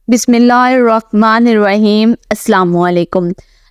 بسم اللہ الرحمن الرحیم۔ السلام علیکم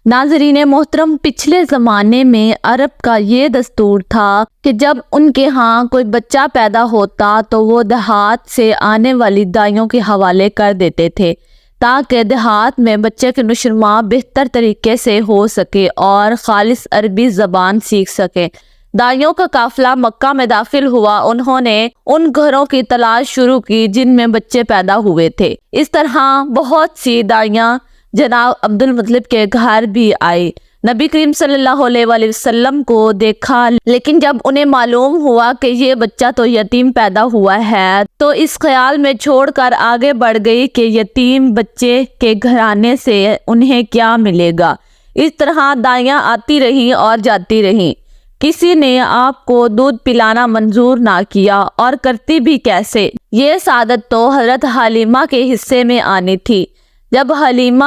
ناظرین محترم، پچھلے زمانے میں عرب کا یہ دستور تھا کہ جب ان کے ہاں کوئی بچہ پیدا ہوتا تو وہ دیہات سے آنے والی دائیوں کے حوالے کر دیتے تھے تاکہ دیہات میں بچے کی نشوونما بہتر طریقے سے ہو سکے اور خالص عربی زبان سیکھ سکے۔ دائیوں کا قافلہ مکہ میں داخل ہوا۔ انہوں نے ان گھروں کی تلاش شروع کی جن میں بچے پیدا ہوئے تھے۔ اس طرح بہت سی دائیاں جناب عبد المطلب کے گھر بھی آئی، نبی کریم صلی اللہ علیہ وآلہ وسلم کو دیکھا، لیکن جب انہیں معلوم ہوا کہ یہ بچہ تو یتیم پیدا ہوا ہے تو اس خیال میں چھوڑ کر آگے بڑھ گئی کہ یتیم بچے کے گھرانے سے انہیں کیا ملے گا۔ اس طرح دائیاں آتی رہیں اور جاتی رہیں، کسی نے آپ کو دودھ پلانا منظور نہ کیا، اور کرتی بھی کیسے؟ یہ سعادت تو حضرت حلیمہ کے حصے میں آنی تھی۔ جب حلیمہ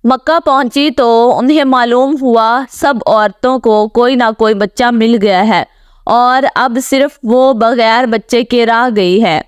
مکہ پہنچی تو انہیں معلوم ہوا سب عورتوں کو کوئی نہ کوئی بچہ مل گیا ہے اور اب صرف وہ بغیر بچے کے رہ گئی ہے،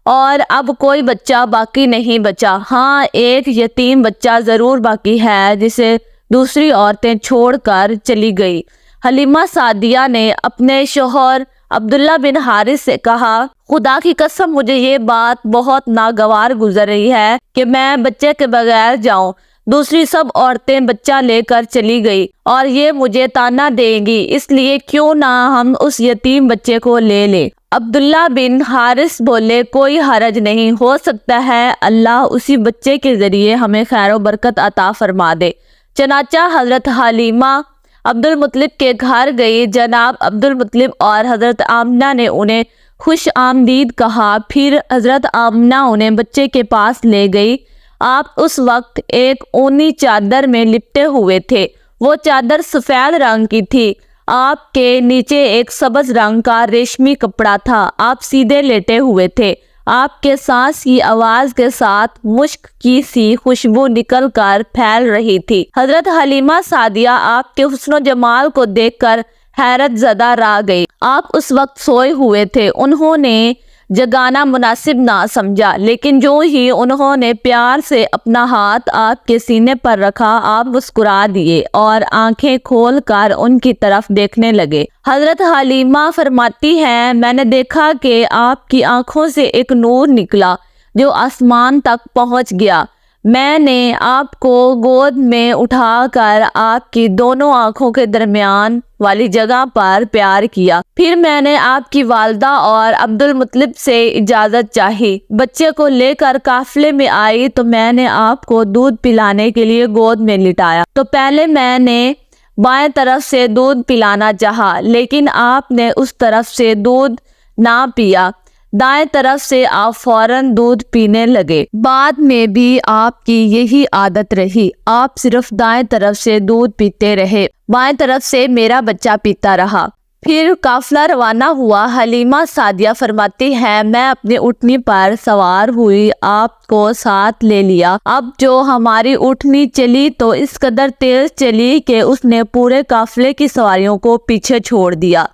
اور اب کوئی بچہ باقی نہیں بچا۔ ہاں، ایک یتیم بچہ ضرور باقی ہے جسے دوسری عورتیں چھوڑ کر چلی گئی۔ حلیمہ سعدیہ نے اپنے شوہر عبداللہ بن حارث سے کہا، خدا کی قسم مجھے یہ بات بہت ناگوار گزر رہی ہے کہ میں بچے کے بغیر جاؤں۔ دوسری سب عورتیں بچہ لے کر چلی گئی اور یہ مجھے تانا دیں گی، اس لیے کیوں نہ ہم اس یتیم بچے کو لے لیں۔ عبداللہ بن حارث بولے، کوئی حرج نہیں، ہو سکتا ہے اللہ اسی بچے کے ذریعے ہمیں خیر و برکت عطا فرما دے۔ چنانچہ حضرت حلیمہ عبد المطلب کے گھر گئی۔ جناب عبد المطلب اور حضرت آمنہ نے انہیں خوش آمدید کہا۔ پھر حضرت آمنہ انہیں بچے کے پاس لے گئی۔ آپ اس وقت ایک اونی چادر میں لپٹے ہوئے تھے، وہ چادر سفید رنگ کی تھی، آپ کے نیچے ایک سبز رنگ کا ریشمی کپڑا تھا، آپ سیدھے لیٹے ہوئے تھے، آپ کے سانس کی آواز کے ساتھ مشک کی سی خوشبو نکل کر پھیل رہی تھی۔ حضرت حلیمہ سعدیہ آپ کے حسن و جمال کو دیکھ کر حیرت زدہ رہ گئی۔ آپ اس وقت سوئے ہوئے تھے، انہوں نے جگانا مناسب نہ سمجھا، لیکن جو ہی انہوں نے پیار سے اپنا ہاتھ آپ کے سینے پر رکھا، آپ مسکرا دیے اور آنکھیں کھول کر ان کی طرف دیکھنے لگے۔ حضرت حلیمہ فرماتی ہیں، میں نے دیکھا کہ آپ کی آنکھوں سے ایک نور نکلا جو آسمان تک پہنچ گیا۔ میں نے آپ کو گود میں اٹھا کر آپ کی دونوں آنکھوں کے درمیان والی جگہ پر پیار کیا۔ پھر میں نے آپ کی والدہ اور عبد المطلب سے اجازت چاہی، بچے کو لے کر قافلے میں آئی تو میں نے آپ کو دودھ پلانے کے لیے گود میں لٹایا تو پہلے میں نے بائیں طرف سے دودھ پلانا چاہا، لیکن آپ نے اس طرف سے دودھ نہ پیا، دائیں طرف سے آپ فوراً دودھ پینے لگے۔ بعد میں بھی آپ کی یہی عادت رہی، آپ صرف دائیں طرف سے دودھ پیتے رہے، بائیں طرف سے میرا بچہ پیتا رہا۔ پھر قافلہ روانہ ہوا۔ حلیمہ سعدیہ فرماتی ہے، میں اپنی اونٹنی پر سوار ہوئی، آپ کو ساتھ لے لیا۔ اب جو ہماری اونٹنی چلی تو اس قدر تیز چلی کہ اس نے پورے قافلے کی سواریوں کو پیچھے چھوڑ دیا۔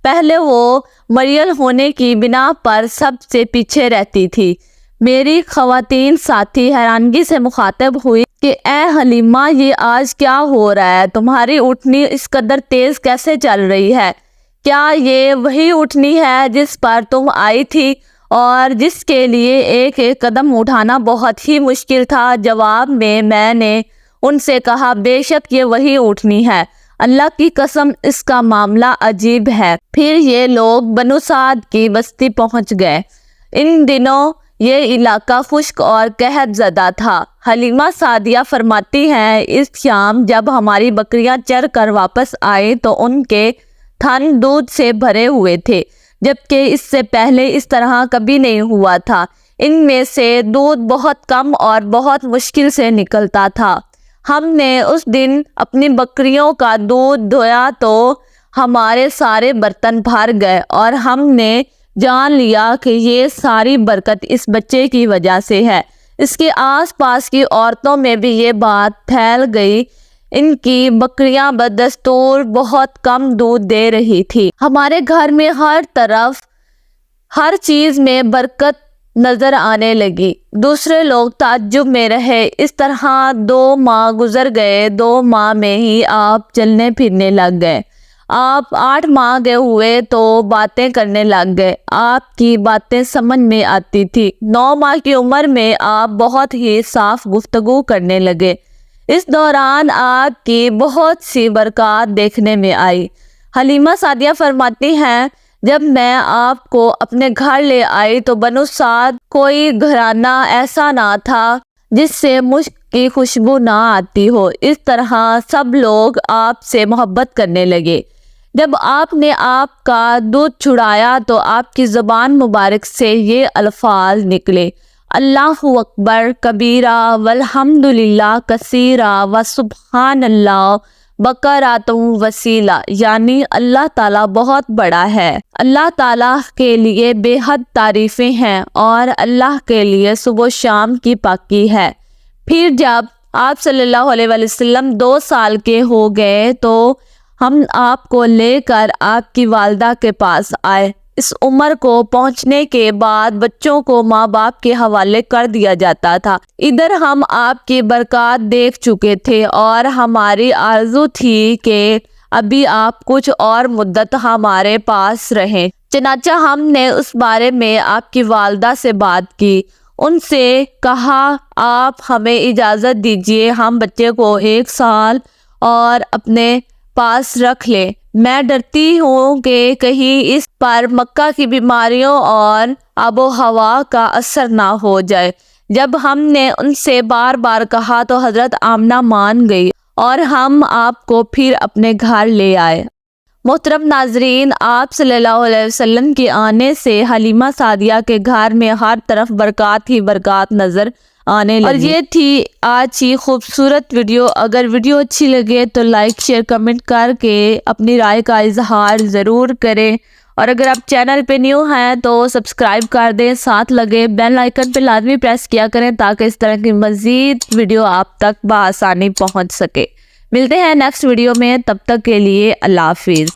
پہلے وہ مریل ہونے کی بنا پر سب سے پیچھے رہتی تھی۔ میری خواتین ساتھی حیرانگی سے مخاطب ہوئی کہ اے حلیمہ، یہ آج کیا ہو رہا ہے؟ تمہاری اونٹنی اس قدر تیز کیسے چل رہی ہے؟ کیا یہ وہی اونٹنی ہے جس پر تم آئی تھی اور جس کے لیے ایک ایک قدم اٹھانا بہت ہی مشکل تھا؟ جواب میں نے ان سے کہا، بے شک یہ وہی اونٹنی ہے، اللہ کی قسم اس کا معاملہ عجیب ہے۔ پھر یہ لوگ بنو سعد کی بستی پہنچ گئے۔ ان دنوں یہ علاقہ خشک اور قحط زدہ تھا۔ حلیمہ سعدیہ فرماتی ہیں، اس شام جب ہماری بکریاں چر کر واپس آئیں تو ان کے تھن دودھ سے بھرے ہوئے تھے، جبکہ اس سے پہلے اس طرح کبھی نہیں ہوا تھا۔ ان میں سے دودھ بہت کم اور بہت مشکل سے نکلتا تھا۔ ہم نے اس دن اپنی بکریوں کا دودھ دھویا تو ہمارے سارے برتن بھر گئے اور ہم نے جان لیا کہ یہ ساری برکت اس بچے کی وجہ سے ہے۔ اس کے آس پاس کی عورتوں میں بھی یہ بات پھیل گئی، ان کی بکریاں بدستور بہت کم دودھ دے رہی تھی۔ ہمارے گھر میں ہر طرف ہر چیز میں برکت نظر آنے لگی۔ دوسرے لوگ تعجب میں رہے۔ اس طرح 2 ماہ گزر گئے۔ 2 ماہ میں ہی آپ چلنے پھرنے لگ گئے۔ آپ 8 ماہ کے ہوئے تو باتیں کرنے لگ گئے۔ آپ کی باتیں سمجھ میں آتی تھی۔ 9 ماہ کی عمر میں آپ بہت ہی صاف گفتگو کرنے لگے۔ اس دوران آپ کی بہت سی برکات دیکھنے میں آئی۔ حلیمہ سعدیہ فرماتی ہیں، جب میں آپ کو اپنے گھر لے آئی تو بنو سعد کوئی گھرانہ ایسا نہ تھا جس سے مشک کی خوشبو نہ آتی ہو۔ اس طرح سب لوگ آپ سے محبت کرنے لگے۔ جب آپ نے آپ کا دودھ چھڑایا تو آپ کی زبان مبارک سے یہ الفاظ نکلے، اللہ اکبر کبیرہ والحمد للہ کثیرہ وسبحان اللہ بکرۃ وصیلہ، یعنی اللہ تعالیٰ بہت بڑا ہے، اللہ تعالیٰ کے لیے بے حد تعریفیں ہیں اور اللہ کے لیے صبح و شام کی پاکی ہے۔ پھر جب آپ صلی اللہ علیہ وآلہ وسلم 2 سال کے ہو گئے تو ہم آپ کو لے کر آپ کی والدہ کے پاس آئے۔ اس عمر کو پہنچنے کے بعد بچوں کو ماں باپ کے حوالے کر دیا جاتا تھا۔ ادھر ہم آپ کی برکات دیکھ چکے تھے اور ہماری آرزو تھی کہ ابھی آپ کچھ اور مدت ہمارے پاس رہیں۔ چنانچہ ہم نے اس بارے میں آپ کی والدہ سے بات کی۔ ان سے کہا، آپ ہمیں اجازت دیجیے ہم بچے کو 1 سال اور اپنے پاس رکھ لیں۔ میں ڈرتی ہوں کہ کہیں اس پر مکہ کی بیماریوں اور آب و ہوا کا اثر نہ ہو جائے۔ جب ہم نے ان سے بار بار کہا تو حضرت آمنہ مان گئی اور ہم آپ کو پھر اپنے گھر لے آئے۔ محترم ناظرین، آپ صلی اللہ علیہ وسلم کے آنے سے حلیمہ سعدیہ کے گھر میں ہر طرف برکات ہی برکات نظر آنے لگی۔ اور یہ تھی آج کی خوبصورت ویڈیو۔ اگر ویڈیو اچھی لگے تو لائک شیئر کمنٹ کر کے اپنی رائے کا اظہار ضرور کریں، اور اگر آپ چینل پہ نیو ہیں تو سبسکرائب کر دیں، ساتھ لگے بیل آئیکن پہ لازمی پریس کیا کریں تاکہ اس طرح کی مزید ویڈیو آپ تک بآسانی پہنچ سکے۔ ملتے ہیں نیکسٹ ویڈیو میں، تب تک کے لیے اللہ حافظ۔